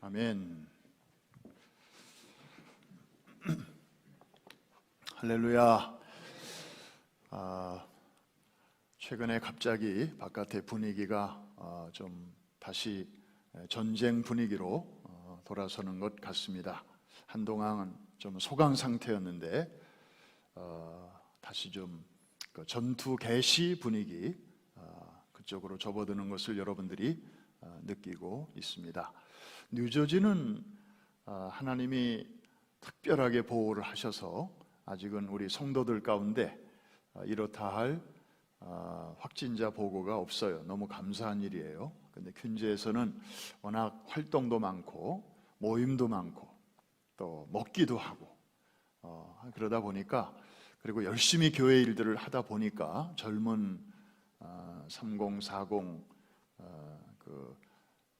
아멘. 할렐루야. 최근에 갑자기 바깥의 분위기가 좀 다시 전쟁 분위기로 돌아서는 것 같습니다. 한동안 좀 소강 상태였는데 다시 좀 전투 개시 분위기 그쪽으로 접어드는 것을 여러분들이 느끼고 있습니다. 뉴저지는 하나님이 특별하게 보호를 하셔서 아직은 우리 성도들 가운데 이렇다 할 확진자 보고가 없어요. 너무 감사한 일이에요. 근데 퀸즈에서는 워낙 활동도 많고 모임도 많고 또 먹기도 하고 그러다 보니까, 그리고 열심히 교회 일들을 하다 보니까 젊은 3040 그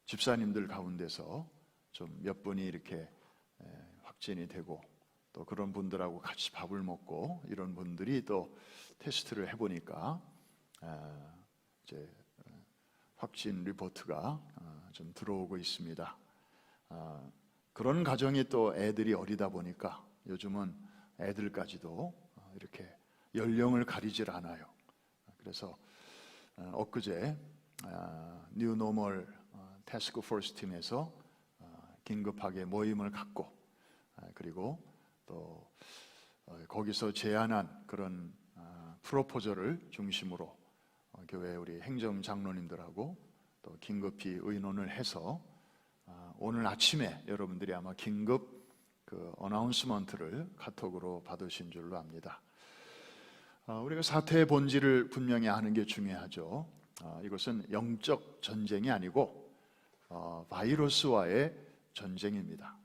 집사님들 가운데서 좀 몇 분이 이렇게 확진이 되고, 또 그런 분들하고 같이 밥을 먹고 이런 분들이 또 테스트를 해보니까 이제 확진 리포트가 좀 들어오고 있습니다. 그런 가정이 또 애들이 어리다 보니까 요즘은 애들까지도 이렇게 연령을 가리질 않아요. 그래서 엊그제 뉴노멀 태스크 포스 팀에서 긴급하게 모임을 갖고, 그리고 또 거기서 제안한 그런 프로포저를 중심으로 교회 우리 행정 장로님들하고 또 긴급히 의논을 해서 오늘 아침에 여러분들이 아마 긴급 그 어나운스먼트를 카톡으로 받으신 줄로 압니다. 우리가 사태의 본질을 분명히 아는 게 중요하죠. 이것은 영적 전쟁이 아니고 바이러스와의 전쟁입니다.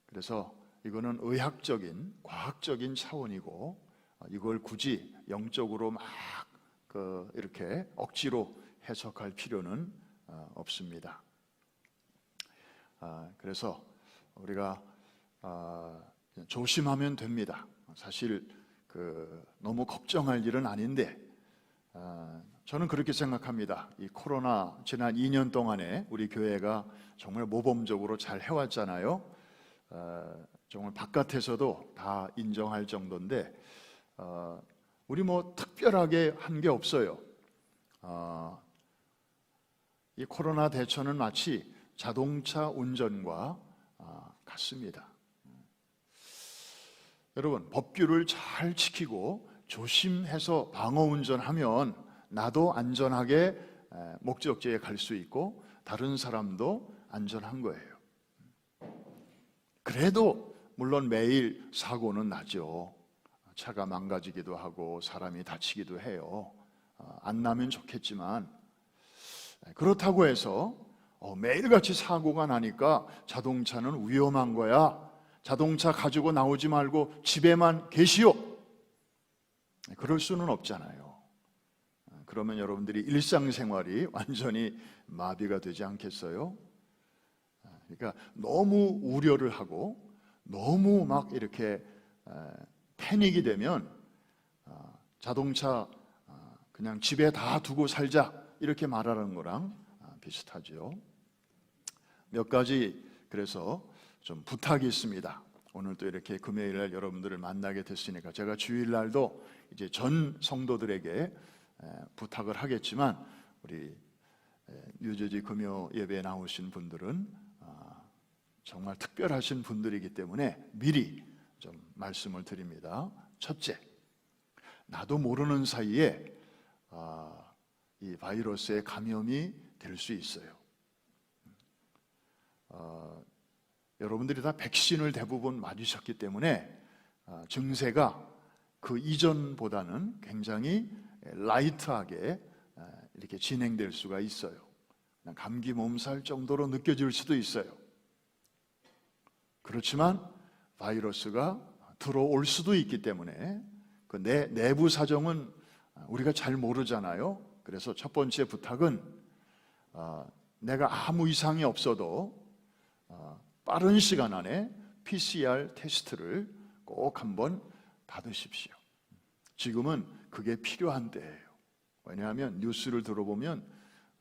그래서 이거는 의학적인, 과학적인 차원이고, 이걸 굳이 영적으로 막 이렇게 억지로 해석할 필요는 없습니다. 그래서 우리가 조심하면 됩니다. 사실 너무 걱정할 일은 아닌데, 저는 그렇게 생각합니다. 이 코로나 지난 2년 동안에 우리 교회가 정말 모범적으로 잘 해왔잖아요. 정말 바깥에서도 다 인정할 정도인데, 우리 뭐 특별하게 한 게 없어요. 이 코로나 대처는 마치 자동차 운전과 같습니다. 여러분, 법규를 잘 지키고 조심해서 방어 운전하면 나도 안전하게 목적지에 갈 수 있고 다른 사람도 안전한 거예요. 그래도 물론 매일 사고는 나죠. 차가 망가지기도 하고 사람이 다치기도 해요. 안 나면 좋겠지만, 그렇다고 해서 매일같이 사고가 나니까 자동차는 위험한 거야, 자동차 가지고 나오지 말고 집에만 계시오, 그럴 수는 없잖아요. 그러면 여러분들이 일상생활이 완전히 마비가 되지 않겠어요? 그러니까 너무 우려를 하고 너무 막 이렇게 패닉이 되면 자동차 그냥 집에 다 두고 살자 이렇게 말하는 거랑 비슷하죠. 몇 가지 그래서 좀 부탁이 있습니다. 오늘 또 이렇게 금요일날 여러분들을 만나게 됐으니까 제가 주일날도 이제 전 성도들에게 부탁을 하겠지만, 우리 뉴저지 금요 예배에 나오신 분들은 정말 특별하신 분들이기 때문에 미리 좀 말씀을 드립니다. 첫째, 나도 모르는 사이에 이 바이러스에 감염이 될 수 있어요. 여러분들이 다 백신을 대부분 맞으셨기 때문에 증세가 그 이전보다는 굉장히 라이트하게 이렇게 진행될 수가 있어요. 그냥 감기 몸살 정도로 느껴질 수도 있어요. 그렇지만 바이러스가 들어올 수도 있기 때문에 그 내부 사정은 우리가 잘 모르잖아요. 그래서 첫 번째 부탁은 내가 아무 이상이 없어도 빠른 시간 안에 PCR 테스트를 꼭 한번 받으십시오. 지금은 그게 필요한 때예요. 왜냐하면 뉴스를 들어보면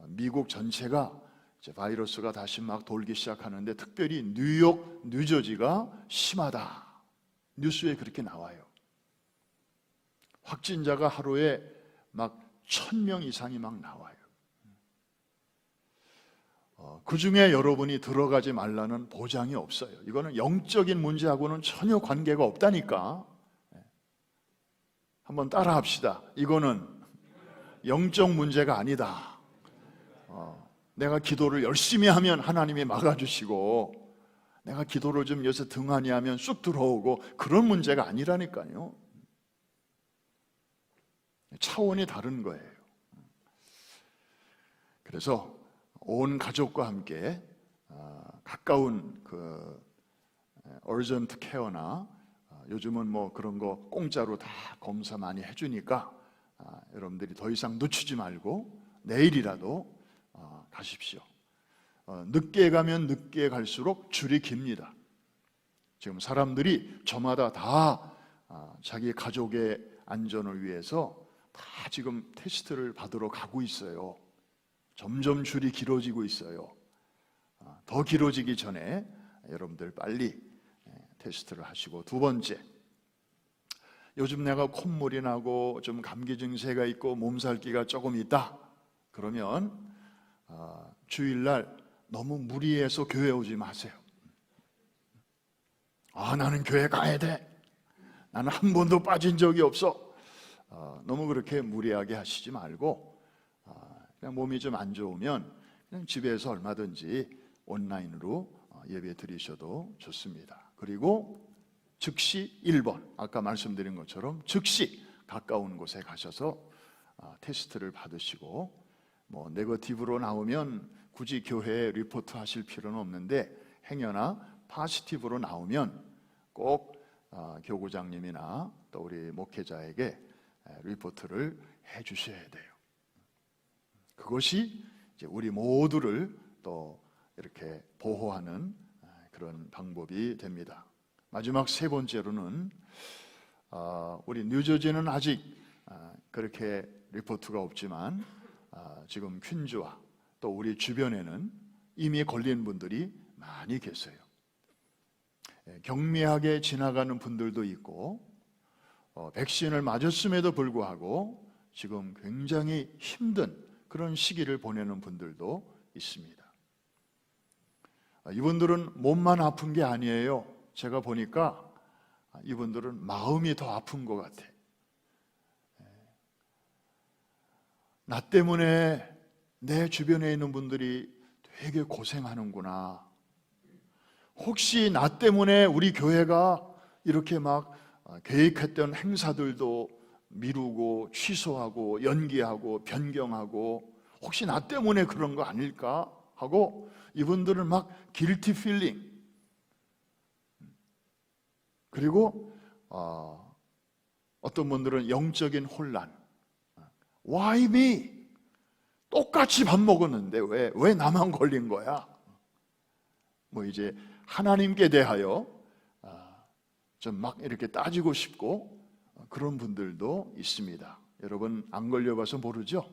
미국 전체가 이제 바이러스가 다시 막 돌기 시작하는데 특별히 뉴욕, 뉴저지가 심하다. 뉴스에 그렇게 나와요. 확진자가 하루에 막 1000명 이상이 막 나와요. 그 중에 여러분이 들어가지 말라는 보장이 없어요. 이거는 영적인 문제하고는 전혀 관계가 없다니까. 한번 따라 합시다. 이거는 영적 문제가 아니다. 내가 기도를 열심히 하면 하나님이 막아주시고, 내가 기도를 좀 요새 등한히 하면 쑥 들어오고, 그런 문제가 아니라니까요. 차원이 다른 거예요. 그래서 온 가족과 함께 가까운 그 urgent care나 요즘은 뭐 그런 거 공짜로 다 검사 많이 해주니까 여러분들이 더 이상 늦추지 말고 내일이라도 가십시오. 늦게 가면 늦게 갈수록 줄이 깁니다. 지금 사람들이 저마다 다 자기 가족의 안전을 위해서 다 지금 테스트를 받으러 가고 있어요. 점점 줄이 길어지고 있어요. 더 길어지기 전에 여러분들 빨리 테스트를 하시고, 두 번째, 요즘 내가 콧물이 나고 좀 감기 증세가 있고 몸살기가 조금 있다 그러면 주일날 너무 무리해서 교회 오지 마세요. 나는 교회 가야 돼, 나는 한 번도 빠진 적이 없어, 너무 그렇게 무리하게 하시지 말고, 그냥 몸이 좀 안 좋으면 그냥 집에서 얼마든지 온라인으로 예배 드리셔도 좋습니다. 그리고 즉시 1번, 아까 말씀드린 것처럼 즉시 가까운 곳에 가셔서 테스트를 받으시고, 뭐 네거티브로 나오면 굳이 교회에 리포트 하실 필요는 없는데, 행여나 파지티브로 나오면 꼭 교구장님이나 또 우리 목회자에게 리포트를 해 주셔야 돼요. 그것이 이제 우리 모두를 또 이렇게 보호하는 그런 방법이 됩니다. 마지막 세 번째로는 우리 뉴저지는 아직 그렇게 리포트가 없지만 지금 퀸즈와 또 우리 주변에는 이미 걸린 분들이 많이 계세요. 경미하게 지나가는 분들도 있고, 백신을 맞았음에도 불구하고 지금 굉장히 힘든 그런 시기를 보내는 분들도 있습니다. 이분들은 몸만 아픈 게 아니에요. 제가 보니까 이분들은 마음이 더 아픈 것 같아. 나 때문에 내 주변에 있는 분들이 되게 고생하는구나. 혹시 나 때문에 우리 교회가 이렇게 막 계획했던 행사들도 미루고 취소하고 연기하고 변경하고, 혹시 나 때문에 그런 거 아닐까 하고 이분들은 막 guilty feeling, 그리고 어떤 분들은 영적인 혼란. Why me? 똑같이 밥 먹었는데 왜 나만 걸린 거야? 뭐 이제 하나님께 대하여 좀 막 이렇게 따지고 싶고 그런 분들도 있습니다. 여러분 안 걸려봐서 모르죠?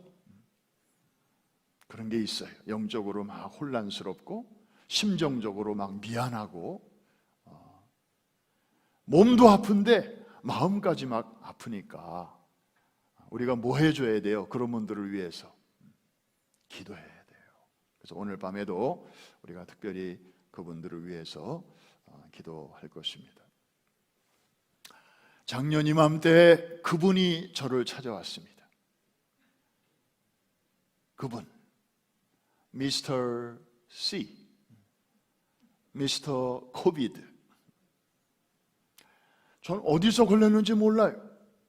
그런 게 있어요. 영적으로 막 혼란스럽고 심정적으로 막 미안하고, 몸도 아픈데 마음까지 막 아프니까 우리가 뭐 해줘야 돼요? 그런 분들을 위해서 기도해야 돼요. 그래서 오늘 밤에도 우리가 특별히 그분들을 위해서 기도할 것입니다. 작년 이맘때 그분이 저를 찾아왔습니다. 그분, 미스터 C, 미스터 코비드. 전 어디서 걸렸는지 몰라요.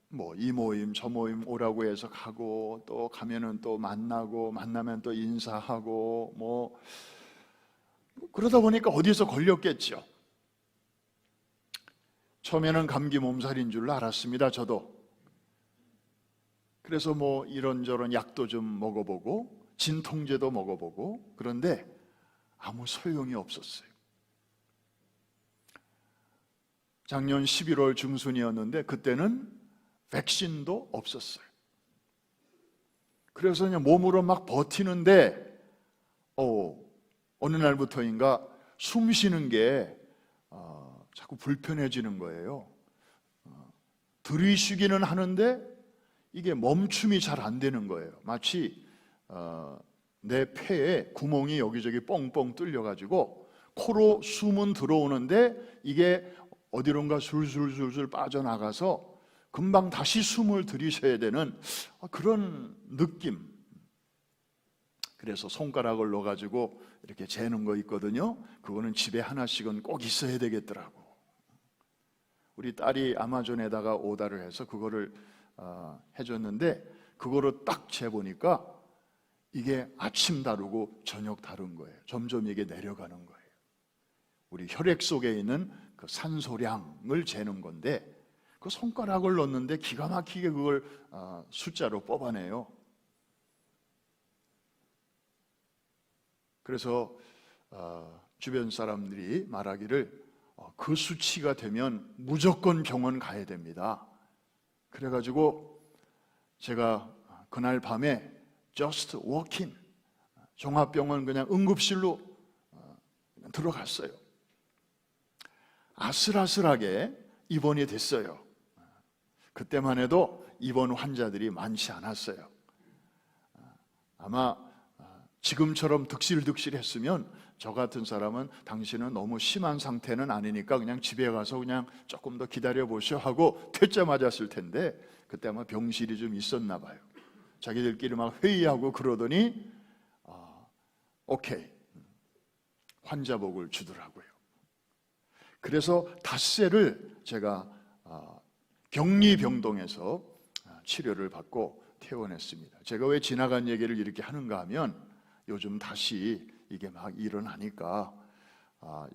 뭐 이 모임 저 모임 오라고 해서 가고, 또 가면은 또 만나고, 만나면 또 인사하고, 뭐 그러다 보니까 어디서 걸렸겠죠. 처음에는 감기 몸살인 줄 알았습니다. 저도. 그래서 뭐 이런저런 약도 좀 먹어보고 진통제도 먹어보고, 그런데 아무 소용이 없었어요. 작년 11월 중순이었는데 그때는 백신도 없었어요. 그래서 그냥 몸으로 막 버티는데 어느 날부터인가 숨 쉬는 게 자꾸 불편해지는 거예요. 들이쉬기는 하는데 이게 멈춤이 잘 안 되는 거예요. 마치 내 폐에 구멍이 여기저기 뻥뻥 뚫려가지고 코로 숨은 들어오는데 이게 어디론가 술술술술 빠져나가서 금방 다시 숨을 들이셔야 되는 그런 느낌. 그래서 손가락을 넣어가지고 이렇게 재는 거 있거든요. 그거는 집에 하나씩은 꼭 있어야 되겠더라고. 우리 딸이 아마존에다가 오다를 해서 그거를 해줬는데 그거를 딱 재보니까 이게 아침 다르고 저녁 다른 거예요. 점점 이게 내려가는 거예요. 우리 혈액 속에 있는 그 산소량을 재는 건데 그 손가락을 넣는데 기가 막히게 그걸 숫자로 뽑아내요. 그래서 주변 사람들이 말하기를 그 수치가 되면 무조건 병원 가야 됩니다. 그래가지고 제가 그날 밤에 just walk in 종합병원 그냥 응급실로 들어갔어요. 아슬아슬하게 입원이 됐어요. 그때만 해도 입원 환자들이 많지 않았어요. 아마 지금처럼 득실득실했으면 저 같은 사람은 당신은 너무 심한 상태는 아니니까 그냥 집에 가서 그냥 조금 더 기다려 보시오 하고 퇴짜 맞았을 텐데 그때 아마 병실이 좀 있었나 봐요. 자기들끼리 막 회의하고 그러더니 오케이 환자복을 주더라고요. 그래서 닷새를 제가 격리병동에서 치료를 받고 퇴원했습니다. 제가 왜 지나간 얘기를 이렇게 하는가 하면 요즘 다시 이게 막 일어나니까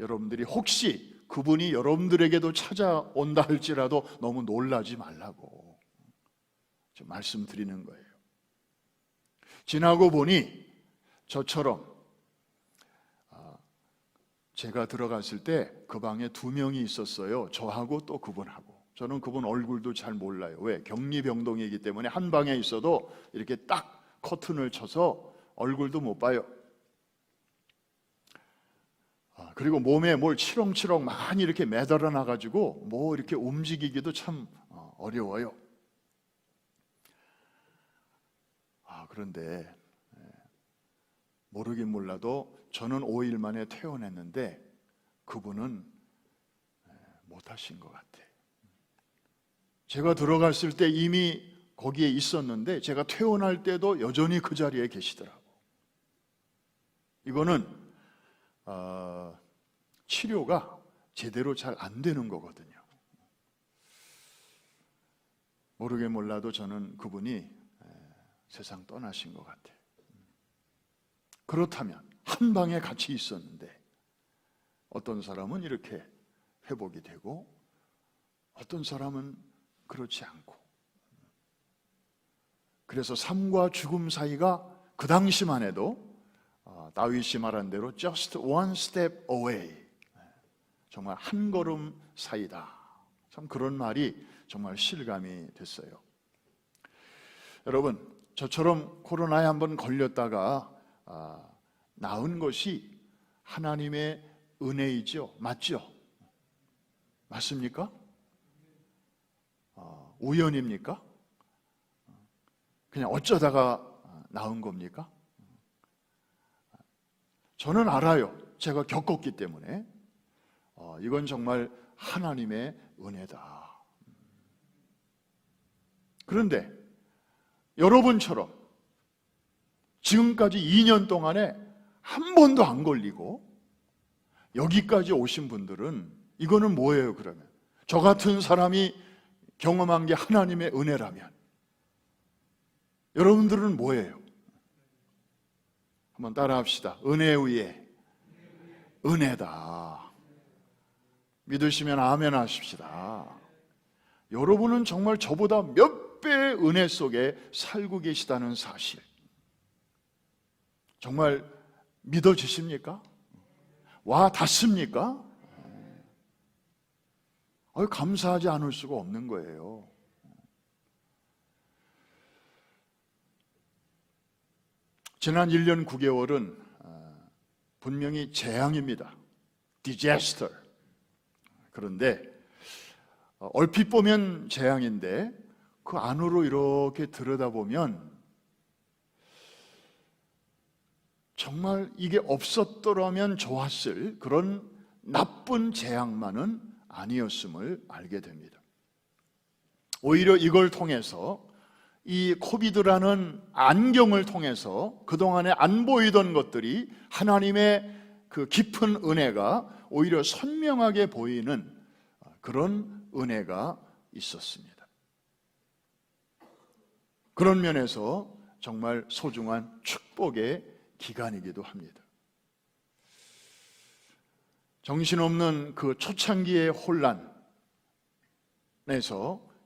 여러분들이 혹시 그분이 여러분들에게도 찾아온다 할지라도 너무 놀라지 말라고 좀 말씀드리는 거예요. 지나고 보니 저처럼 제가 들어갔을 때 그 방에 2명이 있었어요. 저하고 또 그분하고. 저는 그분 얼굴도 잘 몰라요. 왜? 격리병동이기 때문에 한 방에 있어도 이렇게 딱 커튼을 쳐서 얼굴도 못 봐요. 그리고 몸에 뭘 치렁치렁 많이 이렇게 매달아 놔가지고 뭐 이렇게 움직이기도 참 어려워요. 그런데 모르긴 몰라도 저는 5일 만에 퇴원했는데 그분은 못하신 것 같아요. 제가 들어갔을 때 이미 거기에 있었는데 제가 퇴원할 때도 여전히 그 자리에 계시더라고요. 이거는 치료가 제대로 잘 안 되는 거거든요. 모르긴 몰라도 저는 그분이 세상 떠나신 것 같아요. 그렇다면 한 방에 같이 있었는데 어떤 사람은 이렇게 회복이 되고 어떤 사람은 그렇지 않고, 그래서 삶과 죽음 사이가 그 당시만 해도 다윗이 말한 대로 just one step away, 정말 한 걸음 사이다. 참 그런 말이 정말 실감이 됐어요. 여러분, 저처럼 코로나에 한번 걸렸다가 나은 것이 하나님의 은혜이죠. 맞죠? 맞습니까? 우연입니까? 그냥 어쩌다가 나은 겁니까? 저는 알아요. 제가 겪었기 때문에 이건 정말 하나님의 은혜다. 그런데 여러분처럼 지금까지 2년 동안에 한 번도 안 걸리고 여기까지 오신 분들은 이거는 뭐예요, 그러면? 저 같은 사람이 경험한 게 하나님의 은혜라면 여러분들은 뭐예요? 한번 따라 합시다. 은혜 위에 은혜다. 믿으시면 아멘 하십시다. 여러분은 정말 저보다 몇 배의 은혜 속에 살고 계시다는 사실, 정말 믿어지십니까? 와 닿습니까? 감사하지 않을 수가 없는 거예요. 지난 1년 9개월은 분명히 재앙입니다. disaster. 그런데 얼핏 보면 재앙인데 그 안으로 이렇게 들여다보면 정말 이게 없었더라면 좋았을 그런 나쁜 재앙만은 아니었음을 알게 됩니다. 오히려 이걸 통해서 이 코비드라는 안경을 통해서 그동안에 안 보이던 것들이 하나님의 그 깊은 은혜가 오히려 선명하게 보이는 그런 은혜가 있었습니다. 그런 면에서 정말 소중한 축복의 기간이기도 합니다. 정신없는 그 초창기의 혼란에서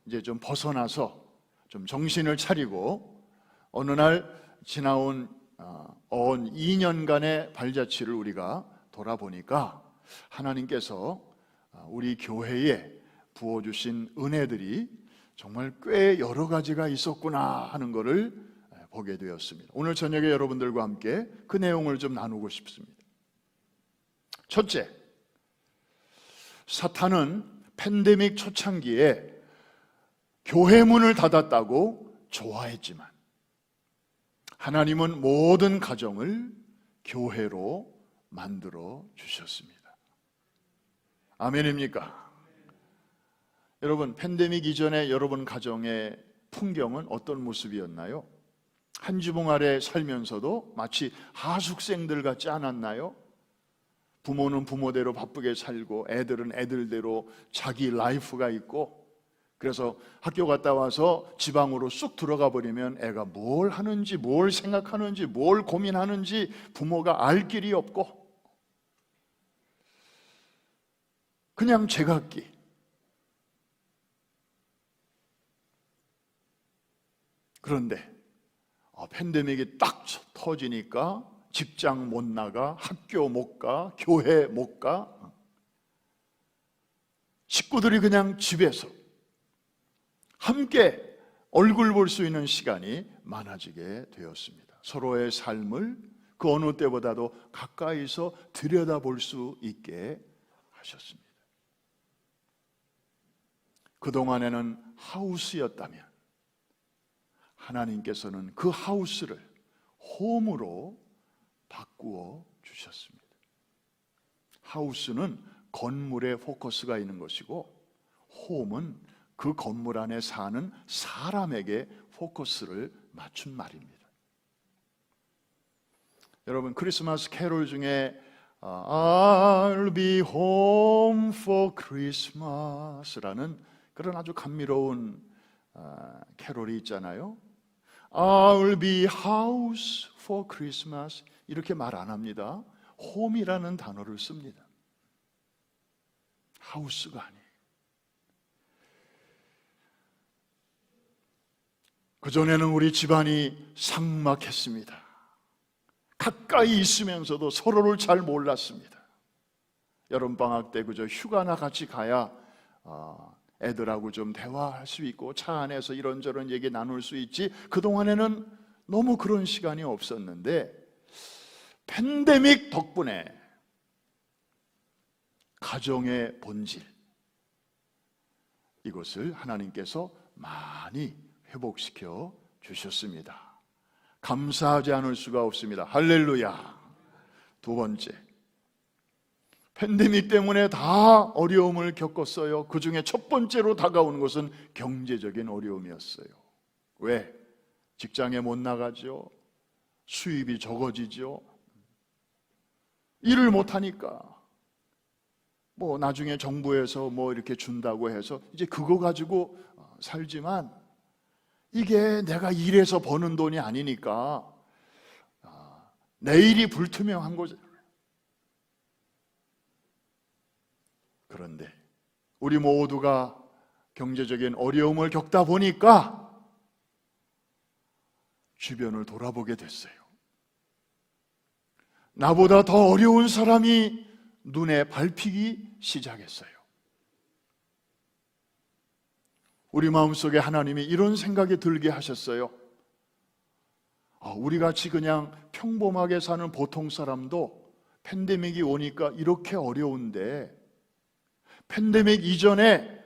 이제 좀 벗어나서 좀 정신을 차리고 어느 날 지나온 2년간의 발자취를 우리가 돌아보니까 하나님께서 우리 교회에 부어주신 은혜들이 정말 꽤 여러 가지가 있었구나 하는 것을 보게 되었습니다. 오늘 저녁에 여러분들과 함께 그 내용을 좀 나누고 싶습니다. 첫째, 사탄은 팬데믹 초창기에 교회 문을 닫았다고 좋아했지만 하나님은 모든 가정을 교회로 만들어 주셨습니다. 아멘입니까? 여러분, 팬데믹 이전에 여러분 가정의 풍경은 어떤 모습이었나요? 한 지붕 아래 살면서도 마치 하숙생들 같지 않았나요? 부모는 부모대로 바쁘게 살고 애들은 애들대로 자기 라이프가 있고, 그래서 학교 갔다 와서 지방으로 쑥 들어가 버리면 애가 뭘 하는지, 뭘 생각하는지, 뭘 고민하는지 부모가 알 길이 없고 그냥 제각기. 그런데 팬데믹이 딱 터지니까 직장 못 나가, 학교 못 가, 교회 못 가, 식구들이 그냥 집에서 함께 얼굴 볼 수 있는 시간이 많아지게 되었습니다. 서로의 삶을 그 어느 때보다도 가까이서 들여다볼 수 있게 하셨습니다. 그동안에는 하우스였다면 하나님께서는 그 하우스를 홈으로 바꾸어 주셨습니다. 하우스는 건물에 포커스가 있는 것이고 홈은 그 건물 안에 사는 사람에게 포커스를 맞춘 말입니다. 여러분, 크리스마스 캐롤 중에 I'll be home for Christmas라는 그런 아주 감미로운 캐롤이 있잖아요. I'll be house for Christmas 이렇게 말 안 합니다. home이라는 단어를 씁니다. 하우스가 아니에요. 그전에는 우리 집안이 삭막했습니다. 가까이 있으면서도 서로를 잘 몰랐습니다. 여름방학 때 그저 휴가나 같이 가야 애들하고 좀 대화할 수 있고 차 안에서 이런저런 얘기 나눌 수 있지, 그동안에는 너무 그런 시간이 없었는데 팬데믹 덕분에 가정의 본질, 이것을 하나님께서 많이 회복시켜 주셨습니다. 감사하지 않을 수가 없습니다. 할렐루야. 두 번째, 팬데믹 때문에 다 어려움을 겪었어요. 그 중에 첫 번째로 다가오는 것은 경제적인 어려움이었어요. 왜? 직장에 못 나가죠. 수입이 적어지죠. 일을 못하니까 나중에 정부에서 이렇게 준다고 해서 이제 그거 가지고 살지만 이게 내가 일해서 버는 돈이 아니니까 내일이 불투명한 거죠. 그런데 우리 모두가 경제적인 어려움을 겪다 보니까 주변을 돌아보게 됐어요. 나보다 더 어려운 사람이 눈에 밟히기 시작했어요. 우리 마음속에 하나님이 이런 생각이 들게 하셨어요. 우리같이 그냥 평범하게 사는 보통 사람도 팬데믹이 오니까 이렇게 어려운데 팬데믹 이전에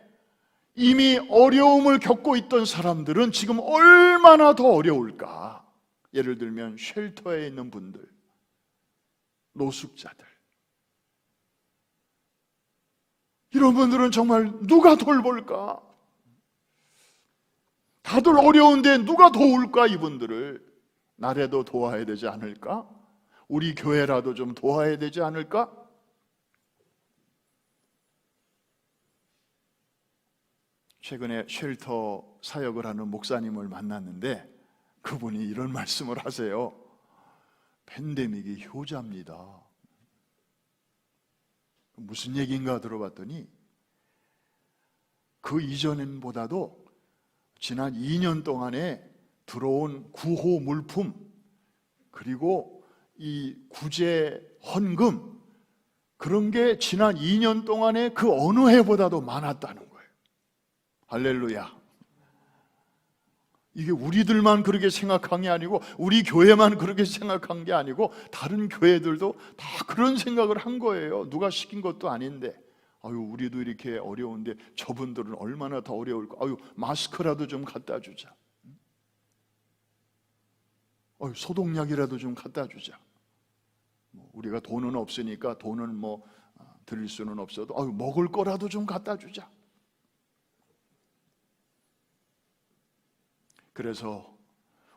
이미 어려움을 겪고 있던 사람들은 지금 얼마나 더 어려울까? 예를 들면 쉘터에 있는 분들, 노숙자들, 이런 분들은 정말 누가 돌볼까? 다들 어려운데 누가 도울까? 이분들을 나라도 도와야 되지 않을까? 우리 교회라도 좀 도와야 되지 않을까? 최근에 쉘터 사역을 하는 목사님을 만났는데 그분이 이런 말씀을 하세요. 팬데믹이 효자입니다. 무슨 얘기인가 들어봤더니 그 이전보다도 지난 2년 동안에 들어온 구호 물품 그리고 이 구제 헌금, 그런 게 지난 2년 동안에 그 어느 해보다도 많았다는 거예요. 할렐루야. 이게 우리들만 그렇게 생각한 게 아니고 우리 교회만 그렇게 생각한 게 아니고 다른 교회들도 다 그런 생각을 한 거예요. 누가 시킨 것도 아닌데, 아유 우리도 이렇게 어려운데 저분들은 얼마나 더 어려울까? 아유 마스크라도 좀 갖다 주자. 아유 소독약이라도 좀 갖다 주자. 우리가 돈은 없으니까 돈은 드릴 수는 없어도 아유 먹을 거라도 좀 갖다 주자. 그래서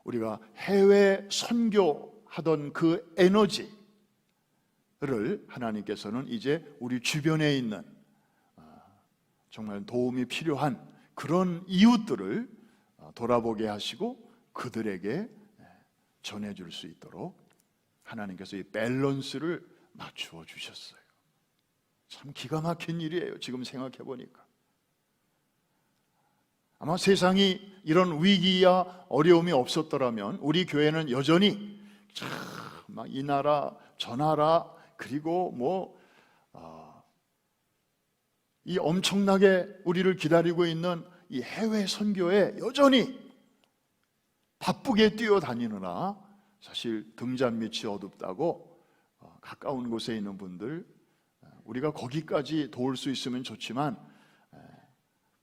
우리가 해외 선교하던 그 에너지를 하나님께서는 이제 우리 주변에 있는 정말 도움이 필요한 그런 이웃들을 돌아보게 하시고 그들에게 전해줄 수 있도록 하나님께서 이 밸런스를 맞추어 주셨어요. 참 기가 막힌 일이에요. 지금 생각해 보니까. 아마 세상이 이런 위기야 어려움이 없었더라면 우리 교회는 여전히 막 이 나라 저 나라 그리고 이 엄청나게 우리를 기다리고 있는 이 해외 선교에 여전히 바쁘게 뛰어다니느라 사실 등잔 밑이 어둡다고 가까운 곳에 있는 분들, 우리가 거기까지 도울 수 있으면 좋지만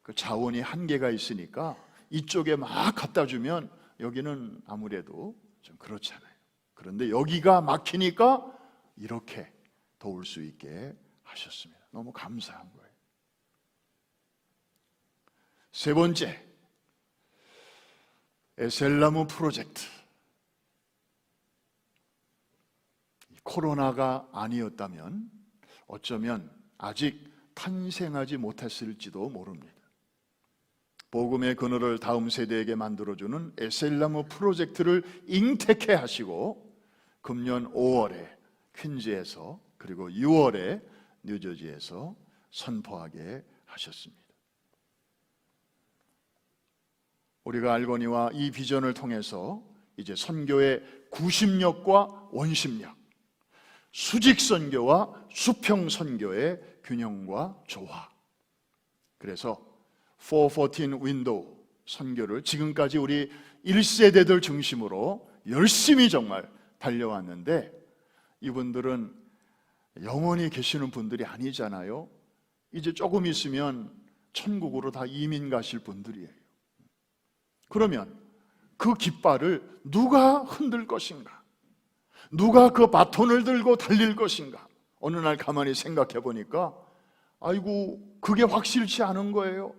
그 자원이 한계가 있으니까 이쪽에 막 갖다 주면 여기는 아무래도 좀 그렇잖아요. 그런데 여기가 막히니까 이렇게 도울 수 있게 하셨습니다. 너무 감사한 거예요. 세 번째, 에셀나무 프로젝트. 코로나가 아니었다면 어쩌면 아직 탄생하지 못했을지도 모릅니다. 복음의 그늘을 다음 세대에게 만들어주는 에셀나무 프로젝트를 잉태케 하시고 금년 5월에 퀸즈에서 그리고 6월에 뉴저지에서 선포하게 하셨습니다. 우리가 알거니와 이 비전을 통해서 이제 선교의 구심력과 원심력, 수직 선교와 수평 선교의 균형과 조화, 그래서 414 윈도우 선교를 지금까지 우리 1세대들 중심으로 열심히 정말 달려왔는데, 이분들은 영원히 계시는 분들이 아니잖아요. 이제 조금 있으면 천국으로 다 이민 가실 분들이에요. 그러면 그 깃발을 누가 흔들 것인가? 누가 그 바톤을 들고 달릴 것인가? 어느 날 가만히 생각해 보니까 아이고 그게 확실치 않은 거예요.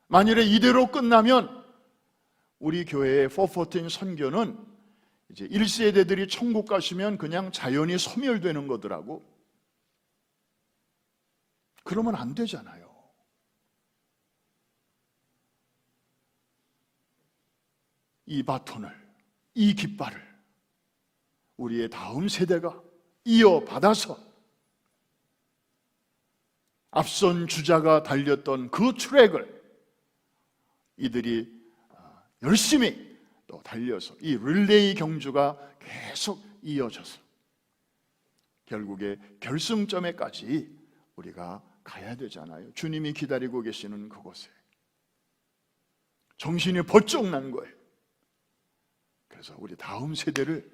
만일에 이대로 끝나면 우리 교회의 414 선교는 이제 1세대들이 천국 가시면 그냥 자연히 소멸되는 거더라고. 그러면 안 되잖아요. 이 바톤을, 이 깃발을 우리의 다음 세대가 이어받아서 앞선 주자가 달렸던 그 트랙을 이들이 열심히 또 달려서 이 릴레이 경주가 계속 이어져서 결국에 결승점에까지 우리가 가야 되잖아요. 주님이 기다리고 계시는 그곳에 정신이 번쩍 난 거예요. 그래서 우리 다음 세대를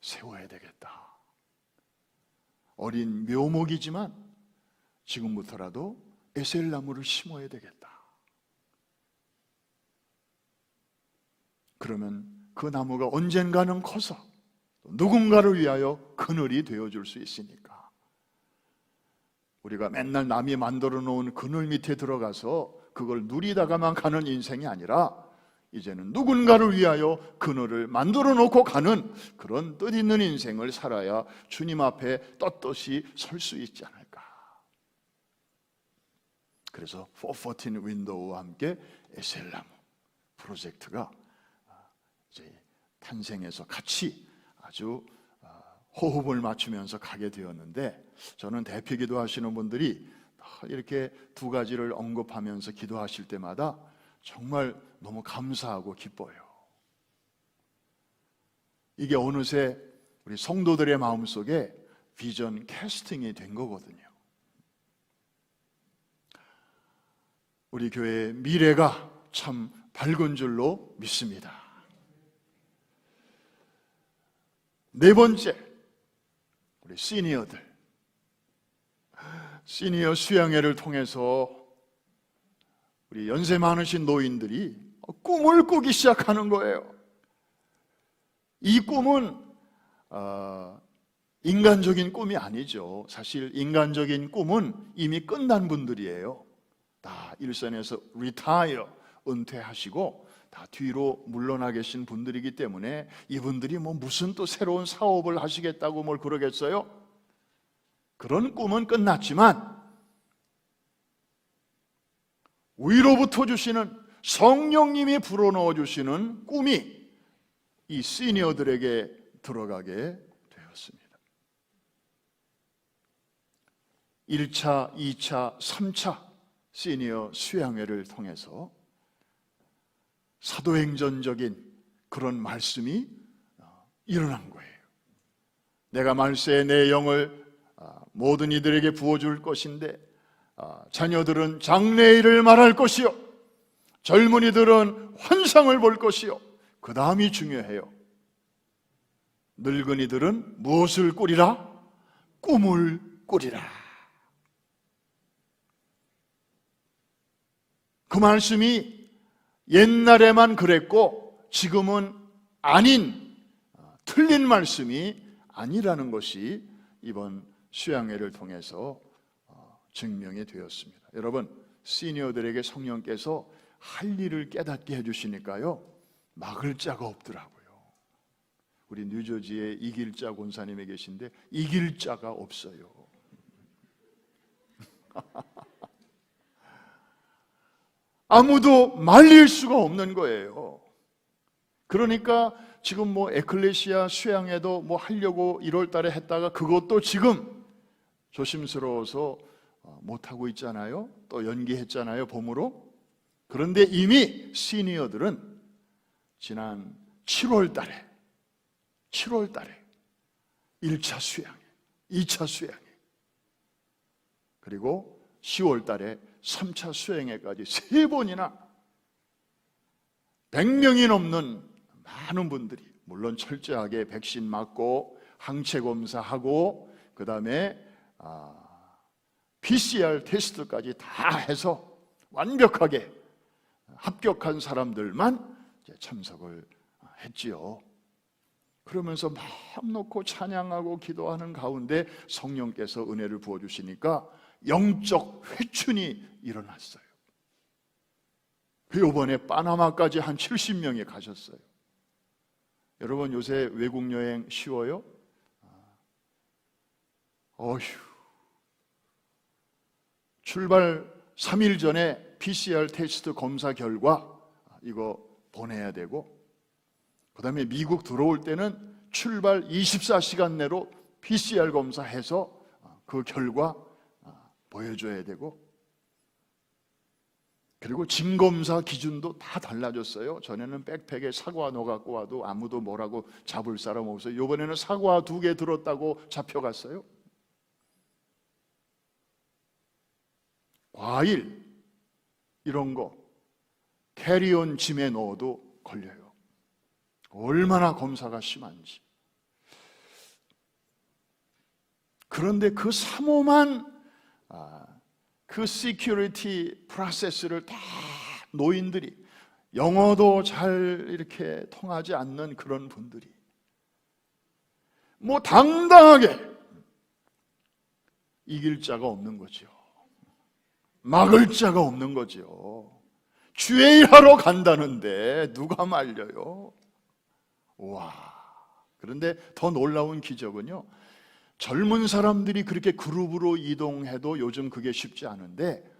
세워야 되겠다. 어린 묘목이지만 지금부터라도 에셀나무를 심어야 되겠다. 그러면 그 나무가 언젠가는 커서 누군가를 위하여 그늘이 되어줄 수 있으니까. 우리가 맨날 남이 만들어 놓은 그늘 밑에 들어가서 그걸 누리다가만 가는 인생이 아니라 이제는 누군가를 위하여 그늘을 만들어 놓고 가는 그런 뜻있는 인생을 살아야 주님 앞에 떳떳이 설 수 있지 않을까. 그래서 414 윈도우와 함께 에셀나무 프로젝트가 이제 탄생해서 같이 아주 호흡을 맞추면서 가게 되었는데, 저는 대표 기도하시는 분들이 이렇게 두 가지를 언급하면서 기도하실 때마다 정말 너무 감사하고 기뻐요. 이게 어느새 우리 성도들의 마음속에 비전 캐스팅이 된 거거든요. 우리 교회의 미래가 참 밝은 줄로 믿습니다. 네 번째, 우리 시니어 수양회를 통해서 우리 연세 많으신 노인들이 꿈을 꾸기 시작하는 거예요. 이 꿈은 인간적인 꿈이 아니죠. 사실 인간적인 꿈은 이미 끝난 분들이에요. 다 일선에서 리타이어, 은퇴하시고 다 뒤로 물러나 계신 분들이기 때문에 이분들이 무슨 또 새로운 사업을 하시겠다고 뭘 그러겠어요? 그런 꿈은 끝났지만 위로부터 주시는 성령님이 불어넣어 주시는 꿈이 이 시니어들에게 들어가게 되었습니다. 1차, 2차, 3차 시니어 수양회를 통해서 사도행전적인 그런 말씀이 일어난 거예요. 내가 말세에 내 영을 모든 이들에게 부어줄 것인데 자녀들은 장래일을 말할 것이요, 젊은이들은 환상을 볼 것이요, 그 다음이 중요해요. 늙은이들은 무엇을 꾸리라? 꿈을 꾸리라. 그 말씀이 옛날에만 그랬고 지금은 아닌, 틀린 말씀이 아니라는 것이 이번 수양회를 통해서 증명이 되었습니다. 여러분, 시니어들에게 성령께서 할 일을 깨닫게 해주시니까요, 막을 자가 없더라고요. 우리 뉴저지에 이길자 권사님이 계신데 이길 자가 없어요. 아무도 말릴 수가 없는 거예요. 그러니까 지금 에클레시아 수양회도 하려고 1월 달에 했다가 그것도 지금 조심스러워서 못하고 있잖아요. 또 연기했잖아요, 봄으로. 그런데 이미 시니어들은 지난 7월 달에 1차 수양회, 2차 수양회, 그리고 10월 달에 3차 수양회까지 3번이나 100명이 넘는 많은 분들이, 물론 철저하게 백신 맞고 항체 검사하고 그 다음에 PCR 테스트까지 다 해서 완벽하게 합격한 사람들만 참석을 했지요. 그러면서 마음 놓고 찬양하고 기도하는 가운데 성령께서 은혜를 부어주시니까 영적 회춘이 일어났어요. 이번에 파나마까지 한 70명이 가셨어요. 여러분, 요새 외국 여행 쉬워요? 어휴, 출발 3일 전에 PCR 테스트 검사 결과 이거 보내야 되고, 그 다음에 미국 들어올 때는 출발 24시간 내로 PCR 검사해서 그 결과 보여줘야 되고, 그리고 진검사 기준도 다 달라졌어요. 전에는 백팩에 사과 넣어갖고 와도 아무도 뭐라고 잡을 사람 없어요. 이번에는 사과 2개 들었다고 잡혀갔어요. 과일 이런 거 캐리온 짐에 넣어도 걸려요. 얼마나 검사가 심한지. 그런데 그 삼엄한 그 시큐리티 프로세스를 다 노인들이, 영어도 잘 이렇게 통하지 않는 그런 분들이 뭐 당당하게 이길 자가 없는 거죠. 막을 자가 없는 거죠. 주의 일하러 간다는데 누가 말려요? 와. 그런데 더 놀라운 기적은요, 젊은 사람들이 그렇게 그룹으로 이동해도 요즘 그게 쉽지 않은데,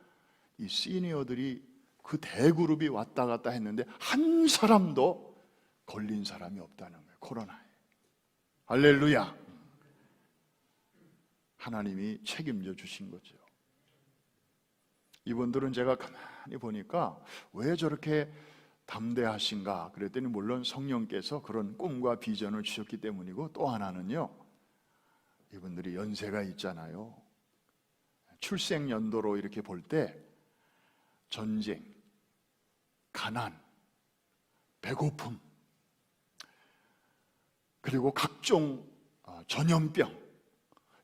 이 시니어들이 그 대그룹이 왔다 갔다 했는데 한 사람도 걸린 사람이 없다는 거예요, 코로나에. 할렐루야. 하나님이 책임져 주신 거죠. 이분들은 제가 가만히 보니까 왜 저렇게 담대하신가 그랬더니, 물론 성령께서 그런 꿈과 비전을 주셨기 때문이고, 또 하나는요, 이분들이 연세가 있잖아요. 출생 연도로 이렇게 볼 때 전쟁, 가난, 배고픔, 그리고 각종 전염병,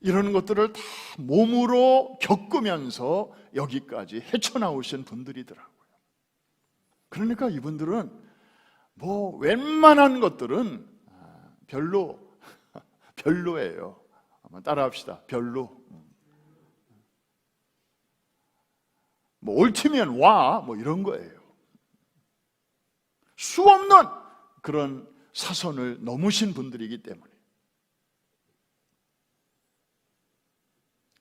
이런 것들을 다 몸으로 겪으면서 여기까지 헤쳐나오신 분들이더라고요. 그러니까 이분들은 뭐 웬만한 것들은 별로예요. 한번 따라합시다. 별로. 뭐 옳다면 와, 뭐 이런 거예요. 수없는 그런 사선을 넘으신 분들이기 때문에.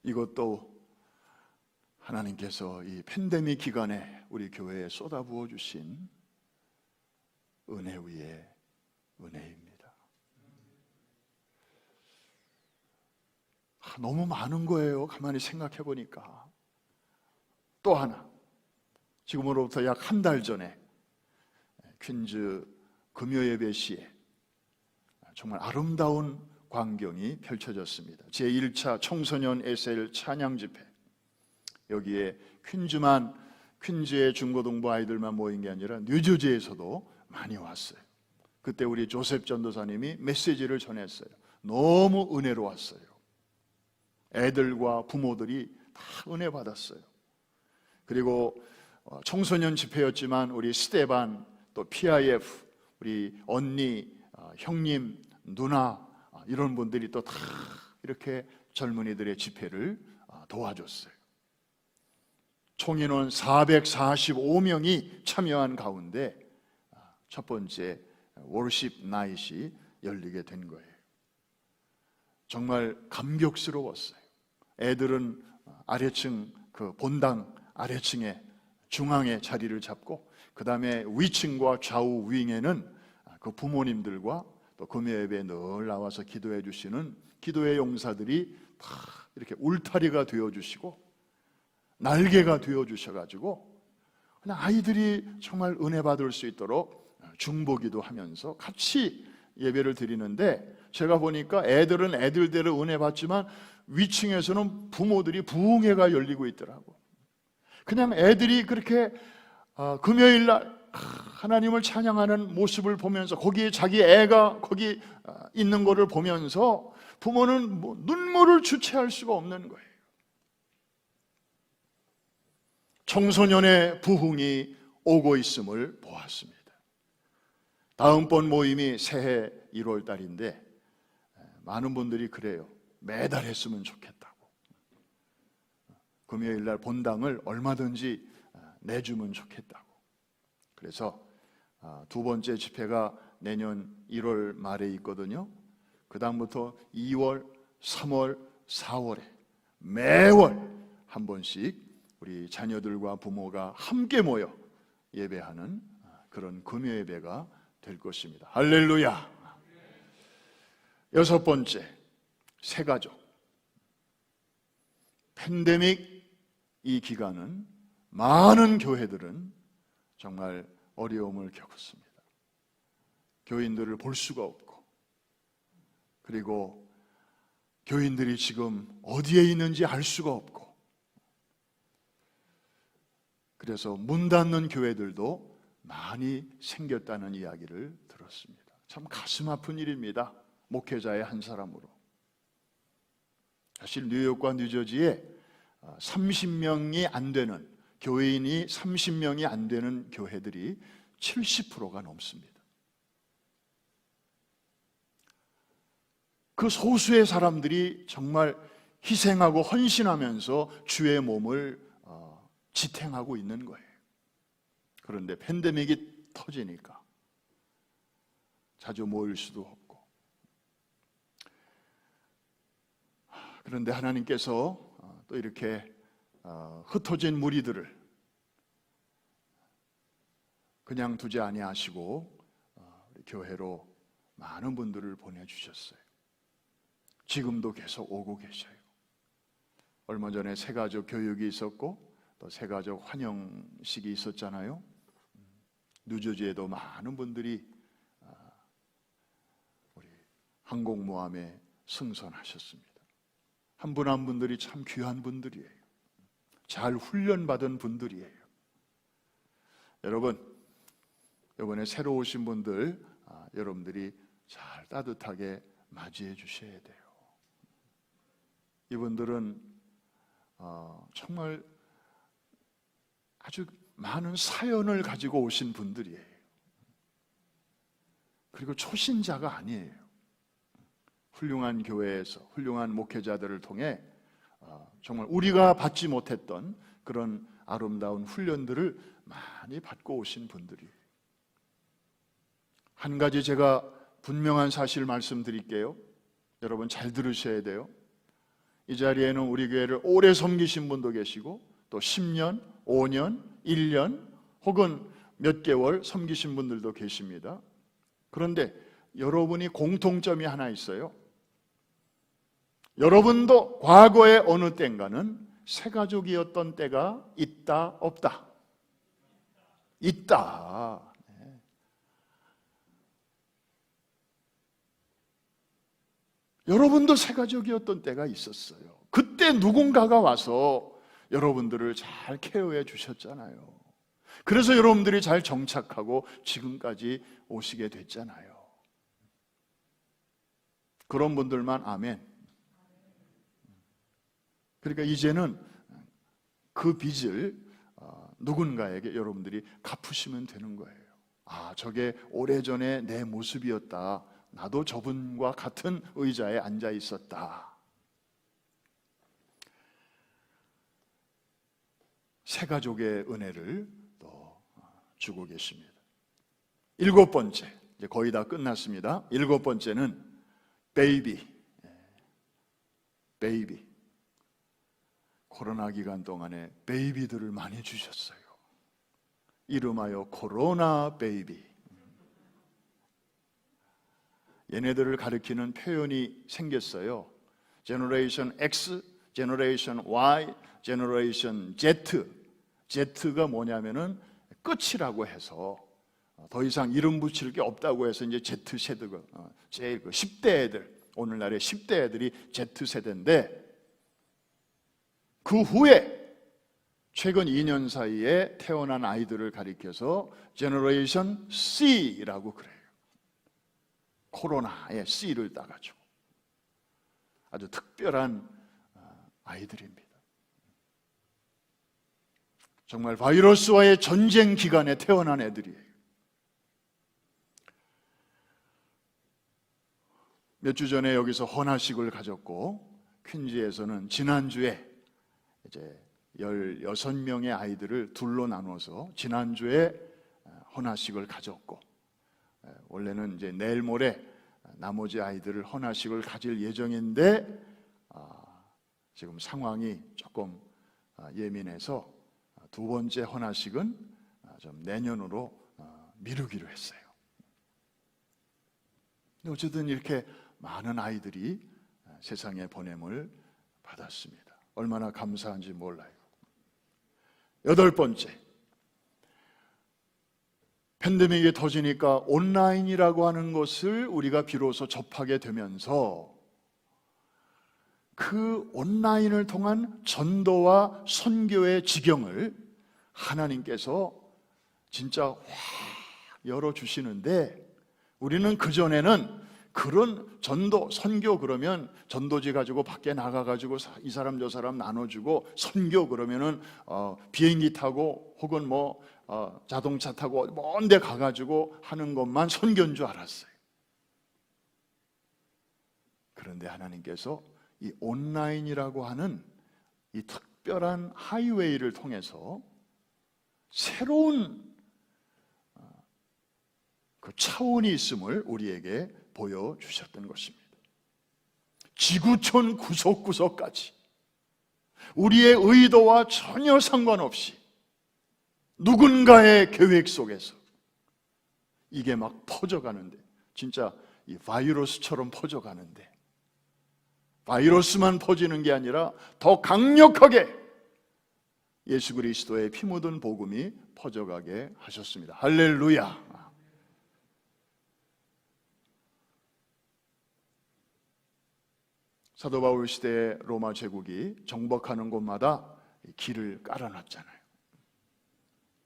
이것도 하나님께서 이 팬데믹 기간에 우리 교회에 쏟아부어 주신 은혜 위에 은혜입니다. 너무 많은 거예요. 가만히 생각해 보니까. 또 하나, 지금으로부터 약 한 달 전에 퀸즈 금요예배 시에 정말 아름다운 광경이 펼쳐졌습니다. 제1차 청소년 에셀 찬양 집회, 여기에 퀸즈의 중고등부 아이들만 모인 게 아니라 뉴저지에서도 많이 왔어요. 그때 우리 조셉 전도사님이 메시지를 전했어요. 너무 은혜로웠어요. 애들과 부모들이 다 은혜 받았어요. 그리고 청소년 집회였지만 우리 스테반, 또 PIF, 우리 언니, 형님, 누나, 이런 분들이 또 다 이렇게 젊은이들의 집회를 도와줬어요. 총인원 445명이 참여한 가운데 첫 번째 워십 나잇이 열리게 된 거예요. 정말 감격스러웠어요. 애들은 아래층, 그 본당 아래층에 중앙에 자리를 잡고, 그 다음에 위층과 좌우 윙에는 그 부모님들과 또 금요예배에 늘 나와서 기도해 주시는 기도의 용사들이 다 이렇게 울타리가 되어 주시고 날개가 되어 주셔가지고 그냥 아이들이 정말 은혜 받을 수 있도록 중보기도 하면서 같이 예배를 드리는데, 제가 보니까 애들은 애들대로 은혜 받지만 위층에서는 부모들이 부흥회가 열리고 있더라고. 그냥 애들이 그렇게 금요일 날 하나님을 찬양하는 모습을 보면서, 거기에 자기 애가 거기 있는 것을 보면서 부모는 뭐 눈물을 주체할 수가 없는 거예요. 청소년의 부흥이 오고 있음을 보았습니다. 다음번 모임이 새해 1월 달인데 많은 분들이 그래요. 매달 했으면 좋겠다고. 금요일 날 본당을 얼마든지 내주면 좋겠다고. 그래서 두 번째 집회가 내년 1월 말에 있거든요. 그 다음부터 2월, 3월, 4월에 매월 한 번씩 우리 자녀들과 부모가 함께 모여 예배하는 그런 금요 예배가 될 것입니다. 할렐루야. 여섯 번째, 새가족. 팬데믹 이 기간은 많은 교회들은 정말 어려움을 겪었습니다. 교인들을 볼 수가 없고, 그리고 교인들이 지금 어디에 있는지 알 수가 없고, 그래서 문 닫는 교회들도 많이 생겼다는 이야기를 들었습니다. 참 가슴 아픈 일입니다. 목회자의 한 사람으로. 사실 뉴욕과 뉴저지에 30명이 안 되는 교회인이 30명이 안 되는 교회들이 70%가 넘습니다. 그 소수의 사람들이 정말 희생하고 헌신하면서 주의 몸을 지탱하고 있는 거예요. 그런데 팬데믹이 터지니까 자주 모일 수도 없고, 그런데 하나님께서 또 이렇게 흩어진 무리들을 그냥 두지 아니하시고 교회로 많은 분들을 보내주셨어요. 지금도 계속 오고 계셔요. 얼마 전에 새가족 교육이 있었고 또 새가족 환영식이 있었잖아요. 뉴저지에도 많은 분들이 우리 항공모함에 승선하셨습니다. 한 분 한 분들이 참 귀한 분들이에요. 잘 훈련받은 분들이에요. 여러분, 이번에 새로 오신 분들, 여러분들이 잘 따뜻하게 맞이해 주셔야 돼요. 이분들은 정말 아주 많은 사연을 가지고 오신 분들이에요. 그리고 초신자가 아니에요. 훌륭한 교회에서 훌륭한 목회자들을 통해 정말 우리가 받지 못했던 그런 아름다운 훈련들을 많이 받고 오신 분들이에요. 한 가지 제가 분명한 사실 말씀드릴게요. 여러분 잘 들으셔야 돼요. 이 자리에는 우리 교회를 오래 섬기신 분도 계시고 또 10년, 5년, 1년 혹은 몇 개월 섬기신 분들도 계십니다. 그런데 여러분이 공통점이 하나 있어요. 여러분도 과거의 어느 때인가는 새가족이었던 때가 있다, 없다? 있다. 여러분도 새가족이었던 때가 있었어요. 그때 누군가가 와서 여러분들을 잘 케어해 주셨잖아요. 그래서 여러분들이 잘 정착하고 지금까지 오시게 됐잖아요. 그런 분들만 아멘. 그러니까 이제는 그 빚을 누군가에게 여러분들이 갚으시면 되는 거예요. 아, 저게 오래전에 내 모습이었다. 나도 저분과 같은 의자에 앉아 있었다. 새가족의 은혜를 또 주고 계십니다. 7번째, 이제 거의 다 끝났습니다. 7번째는 베이비. 코로나 기간 동안에 베이비들을 많이 주셨어요. 이름하여 코로나 베이비. 얘네들을 가리키는 표현이 생겼어요. 제너레이션 X, 제너레이션 Y, 제너레이션 Z. Z가 뭐냐면은 끝이라고 해서 더 이상 이름 붙일 게 없다고 해서 이제 Z세대가 제일 10대 애들, 오늘날의 10대 애들이 Z세대인데, 그 후에 최근 2년 사이에 태어난 아이들을 가리켜서 제너레이션 C라고 그래요. 코로나의 C를 따가지고 아주 특별한 아이들입니다. 정말 바이러스와의 전쟁 기간에 태어난 애들이에요. 몇 주 전에 여기서 헌화식을 가졌고, 퀸즈에서는 지난주에 이제 16명의 아이들을 둘로 나눠서 지난주에 헌화식을 가졌고, 원래는 이제 내일 모레 나머지 아이들을 헌화식을 가질 예정인데 지금 상황이 조금 예민해서 두 번째 헌화식은 좀 내년으로 미루기로 했어요. 근데 어쨌든 이렇게 많은 아이들이 세상에 보냄을 받았습니다. 얼마나 감사한지 몰라요. 8번째, 팬데믹이 터지니까 온라인이라고 하는 것을 우리가 비로소 접하게 되면서 그 온라인을 통한 전도와 선교의 지경을 하나님께서 진짜 확 열어주시는데, 우리는 그전에는 그런 전도, 선교 그러면 전도지 가지고 밖에 나가가지고 이 사람 저 사람 나눠주고, 선교 그러면은 비행기 타고 혹은 자동차 타고 먼 데 가가지고 하는 것만 선교인 줄 알았어요. 그런데 하나님께서 이 온라인이라고 하는 이 특별한 하이웨이를 통해서 새로운 그 차원이 있음을 우리에게 보여주셨던 것입니다. 지구촌 구석구석까지 우리의 의도와 전혀 상관없이 누군가의 계획 속에서 이게 막 퍼져가는데, 진짜 이 바이러스처럼 퍼져가는데, 바이러스만 퍼지는 게 아니라 더 강력하게 예수 그리스도의 피 묻은 복음이 퍼져가게 하셨습니다. 할렐루야. 사도 바울 시대에 로마 제국이 정복하는 곳마다 길을 깔아놨잖아요.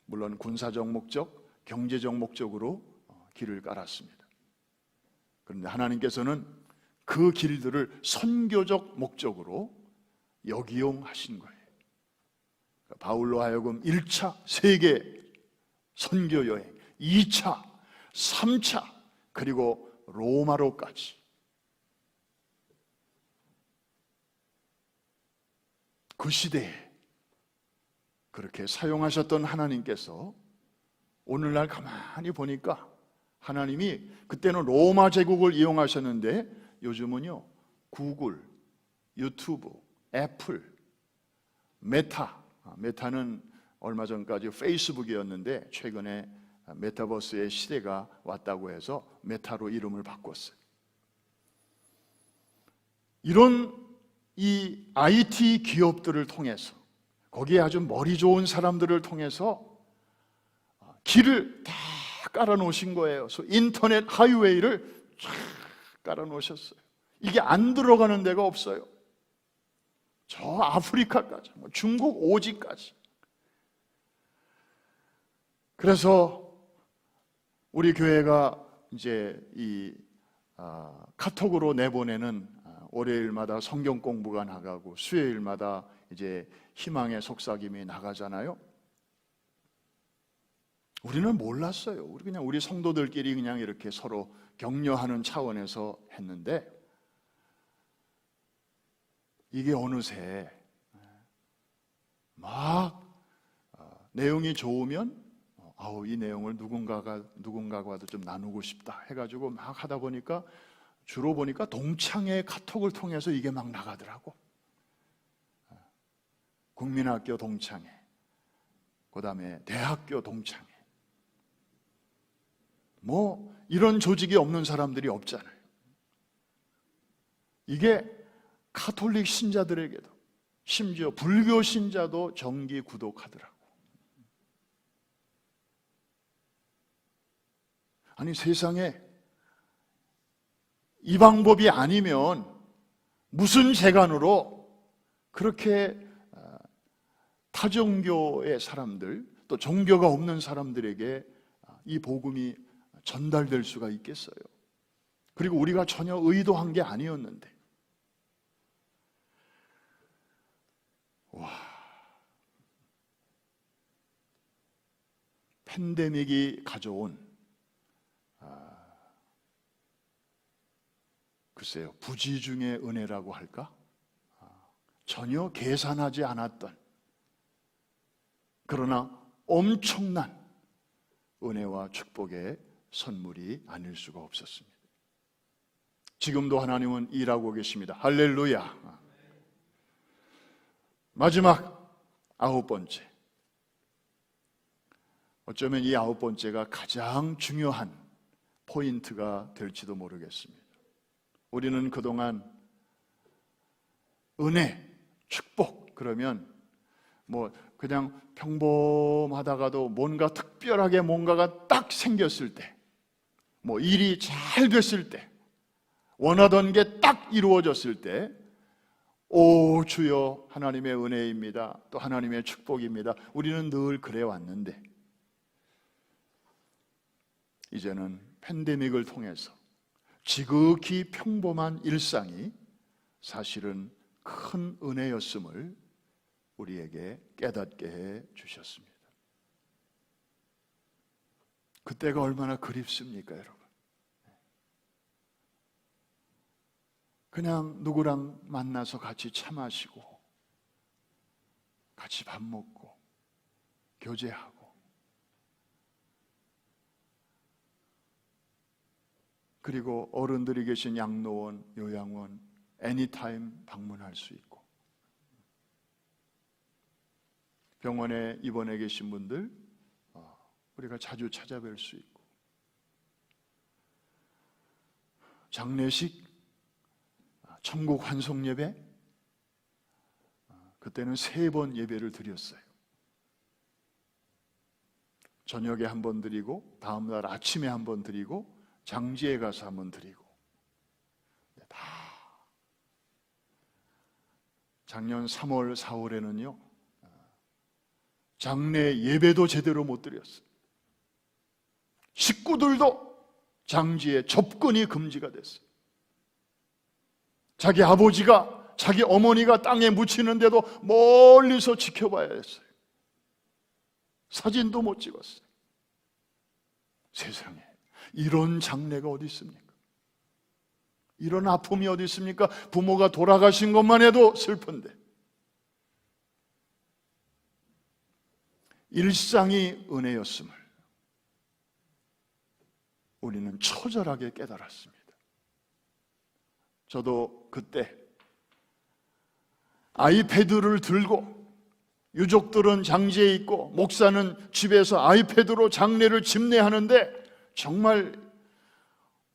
물론 군사적 목적, 경제적 목적으로 길을 깔았습니다. 그런데 하나님께서는 그 길들을 선교적 목적으로 역이용하신 거예요. 바울로 하여금 1차 세계 선교 여행, 2차, 3차, 그리고 로마로까지 그 시대에 그렇게 사용하셨던 하나님께서 오늘날 가만히 보니까 하나님이 그때는 로마 제국을 이용하셨는데 요즘은요, 구글, 유튜브, 애플, 메타는 얼마 전까지 페이스북이었는데 최근에 메타버스의 시대가 왔다고 해서 메타로 이름을 바꿨어요. 이런 이 IT 기업들을 통해서, 거기에 아주 머리 좋은 사람들을 통해서 길을 다 깔아놓으신 거예요. 그래서 인터넷 하이웨이를 쫙 깔아놓으셨어요. 이게 안 들어가는 데가 없어요. 저 아프리카까지, 중국 오지까지. 그래서 우리 교회가 이제 이 카톡으로 내보내는 월요일마다 성경 공부가 나가고 수요일마다 이제 희망의 속삭임이 나가잖아요. 우리는 몰랐어요. 우리 성도들끼리 그냥 이렇게 서로 격려하는 차원에서 했는데, 이게 어느새 막 내용이 좋으면 이 내용을 누군가와도 좀 나누고 싶다 해가지고 막 하다 보니까 주로 보니까 동창회 카톡을 통해서 이게 막 나가더라고. 국민학교 동창회, 그 다음에 대학교 동창회, 이런 조직이 없는 사람들이 없잖아요. 이게 가톨릭 신자들에게도, 심지어 불교 신자도 정기 구독하더라고. 아니, 세상에 이 방법이 아니면 무슨 재간으로 그렇게 타종교의 사람들, 또 종교가 없는 사람들에게 이 복음이 전달될 수가 있겠어요? 그리고 우리가 전혀 의도한 게 아니었는데. 팬데믹이 가져온 글쎄요, 부지 중의 은혜라고 할까? 전혀 계산하지 않았던, 그러나 엄청난 은혜와 축복의 선물이 아닐 수가 없었습니다. 지금도 하나님은 일하고 계십니다. 할렐루야. 마지막 9번째, 어쩌면 이 9번째가 가장 중요한 포인트가 될지도 모르겠습니다. 우리는 그동안 은혜, 축복 그러면 그냥 평범하다가도 뭔가 특별하게 뭔가가 딱 생겼을 때, 일이 잘 됐을 때, 원하던 게 딱 이루어졌을 때, 오 주여 하나님의 은혜입니다, 또 하나님의 축복입니다, 우리는 늘 그래 왔는데, 이제는 팬데믹을 통해서 지극히 평범한 일상이 사실은 큰 은혜였음을 우리에게 깨닫게 해 주셨습니다. 그때가 얼마나 그립습니까, 여러분? 그냥 누구랑 만나서 같이 차 마시고 같이 밥 먹고 교제하고, 그리고 어른들이 계신 양로원, 요양원 애니타임 방문할 수 있고, 병원에 입원해 계신 분들 우리가 자주 찾아뵐 수 있고, 장례식, 천국 환송 예배, 그때는 3번 예배를 드렸어요. 저녁에 한 번 드리고, 다음날 아침에 한 번 드리고, 장지에 가서 한 번 드리고, 다 작년 3월, 4월에는요 장례 예배도 제대로 못 드렸어요. 식구들도 장지에 접근이 금지가 됐어요. 자기 아버지가, 자기 어머니가 땅에 묻히는데도 멀리서 지켜봐야 했어요. 사진도 못 찍었어요. 세상에 이런 장례가 어디 있습니까? 이런 아픔이 어디 있습니까? 부모가 돌아가신 것만 해도 슬픈데, 일상이 은혜였음을 우리는 처절하게 깨달았습니다. 저도 그때 아이패드를 들고, 유족들은 장지에 있고 목사는 집에서 아이패드로 장례를 집례하는데, 정말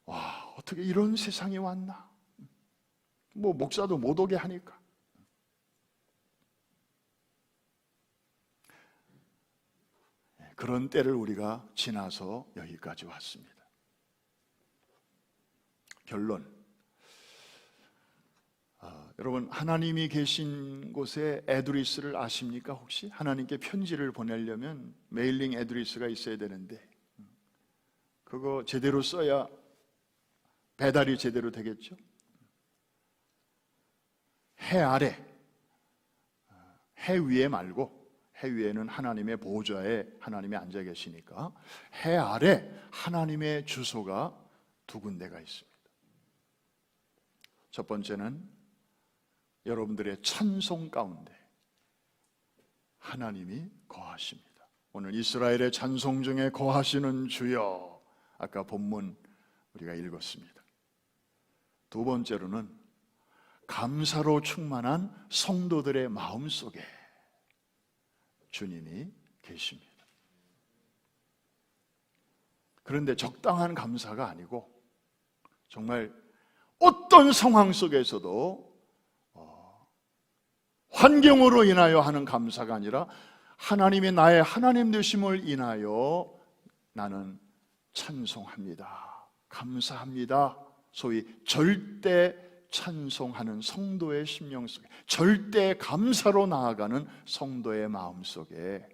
어떻게 이런 세상이 왔나? 뭐 목사도 못 오게 하니까. 그런 때를 우리가 지나서 여기까지 왔습니다. 결론, 여러분, 하나님이 계신 곳에 애드리스를 아십니까? 혹시 하나님께 편지를 보내려면 메일링 애드리스가 있어야 되는데, 그거 제대로 써야 배달이 제대로 되겠죠? 해 아래, 해 위에 말고, 해 위에는 하나님의 보좌에 하나님이 앉아 계시니까 해 아래 하나님의 주소가 2군데가 있습니다. 첫 번째는 여러분들의 찬송 가운데 하나님이 거하십니다. 오늘 이스라엘의 찬송 중에 거하시는 주여, 아까 본문 우리가 읽었습니다. 2번째로는 감사로 충만한 성도들의 마음속에 주님이 계십니다. 그런데 적당한 감사가 아니고, 정말 어떤 상황 속에서도 환경으로 인하여 하는 감사가 아니라 하나님이 나의 하나님 되심을 인하여 나는 찬송합니다, 감사합니다, 소위 절대 찬송하는 성도의 심령 속에, 절대 감사로 나아가는 성도의 마음 속에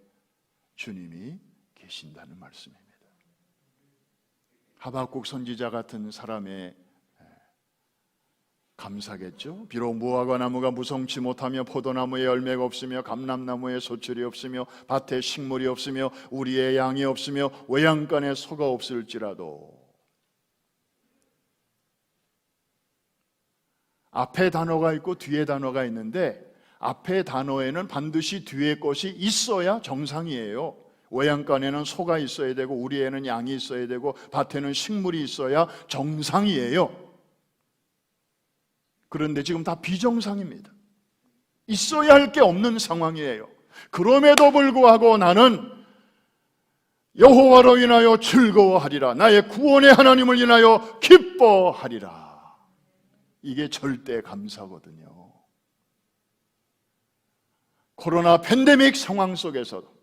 주님이 계신다는 말씀입니다. 하박국 선지자 같은 사람의 감사겠죠. 비록 무화과 나무가 무성치 못하며 포도나무에 열매가 없으며 감람나무에 소출이 없으며 밭에 식물이 없으며 우리의 양이 없으며 외양간에 소가 없을지라도, 앞에 단어가 있고 뒤에 단어가 있는데, 앞에 단어에는 반드시 뒤에 것이 있어야 정상이에요. 외양간에는 소가 있어야 되고 우리에는 양이 있어야 되고 밭에는 식물이 있어야 정상이에요. 그런데 지금 다 비정상입니다. 있어야 할 게 없는 상황이에요. 그럼에도 불구하고 나는 여호와로 인하여 즐거워하리라, 나의 구원의 하나님을 인하여 기뻐하리라. 이게 절대 감사거든요. 코로나 팬데믹 상황 속에서도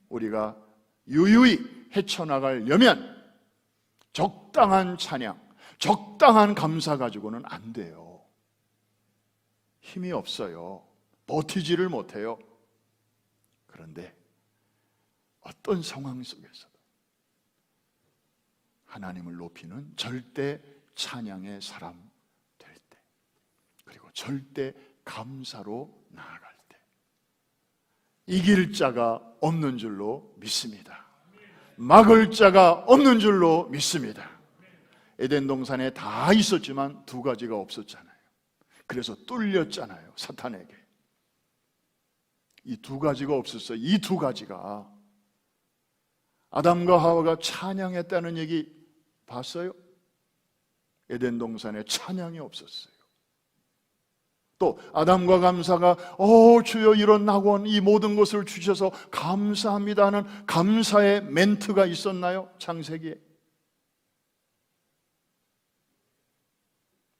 우리가 유유히 헤쳐나가려면 적당한 찬양, 적당한 감사 가지고는 안 돼요. 힘이 없어요. 버티지를 못해요. 그런데 어떤 상황 속에서도 하나님을 높이는 절대 찬양의 사람 될 때, 그리고 절대 감사로 나아갈 때 이길 자가 없는 줄로 믿습니다. 막을 자가 없는 줄로 믿습니다. 에덴 동산에 다 있었지만 두 가지가 없었잖아요. 그래서 뚫렸잖아요, 사탄에게. 이 두 가지가 없었어요. 이 두 가지가, 아담과 하와가 찬양했다는 얘기 봤어요? 에덴 동산에 찬양이 없었어요. 또 아담과 감사가 주여 이런 낙원, 이 모든 것을 주셔서 감사합니다 하는 감사의 멘트가 있었나요? 창세기에.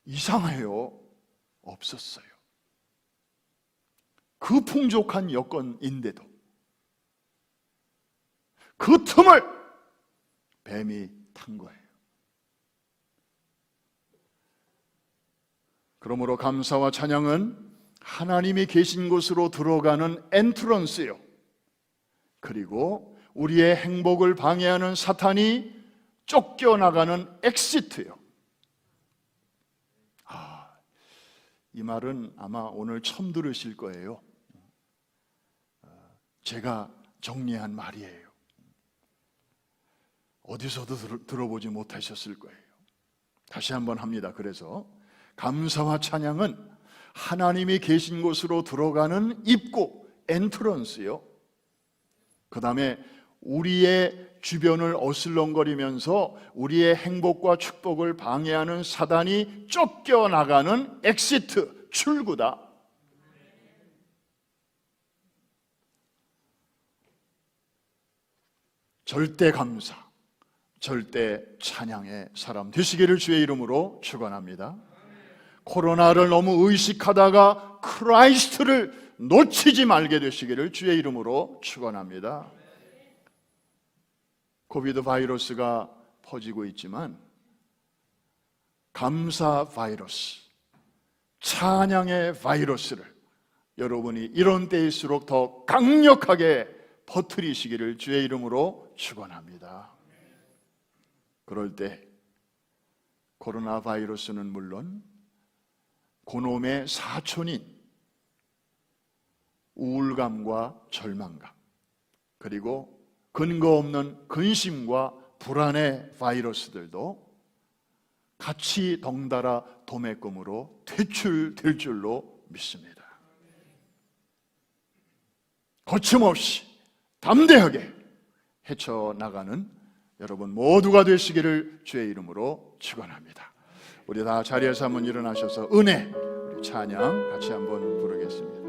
이상해요. 없었어요. 그 풍족한 여건인데도 그 틈을 뱀이 탄 거예요. 그러므로 감사와 찬양은 하나님이 계신 곳으로 들어가는 엔트런스요, 그리고 우리의 행복을 방해하는 사탄이 쫓겨나가는 엑시트요. 이 말은 아마 오늘 처음 들으실 거예요. 제가 정리한 말이에요. 어디서도 들어보지 못하셨을 거예요. 다시 한번 합니다. 그래서 감사와 찬양은 하나님이 계신 곳으로 들어가는 입구, 엔트런스요, 그 다음에 우리의 주변을 어슬렁거리면서 우리의 행복과 축복을 방해하는 사단이 쫓겨나가는 엑시트, 출구다. 절대 감사, 절대 찬양의 사람 되시기를 주의 이름으로 축원합니다. 코로나를 너무 의식하다가 크라이스트를 놓치지 말게 되시기를 주의 이름으로 축원합니다. 코비드 바이러스가 퍼지고 있지만 감사 바이러스, 찬양의 바이러스를 여러분이 이런 때일수록 더 강력하게 퍼뜨리시기를 주의 이름으로 축원합니다. 그럴 때 코로나 바이러스는 물론 그놈의 사촌인 우울감과 절망감, 그리고 근거 없는 근심과 불안의 바이러스들도 같이 덩달아 도매금으로 퇴출될 줄로 믿습니다. 거침없이 담대하게 헤쳐나가는 여러분 모두가 되시기를 주의 이름으로 축원합니다. 우리 다 자리에서 한번 일어나셔서 은혜, 우리 찬양 같이 한번 부르겠습니다.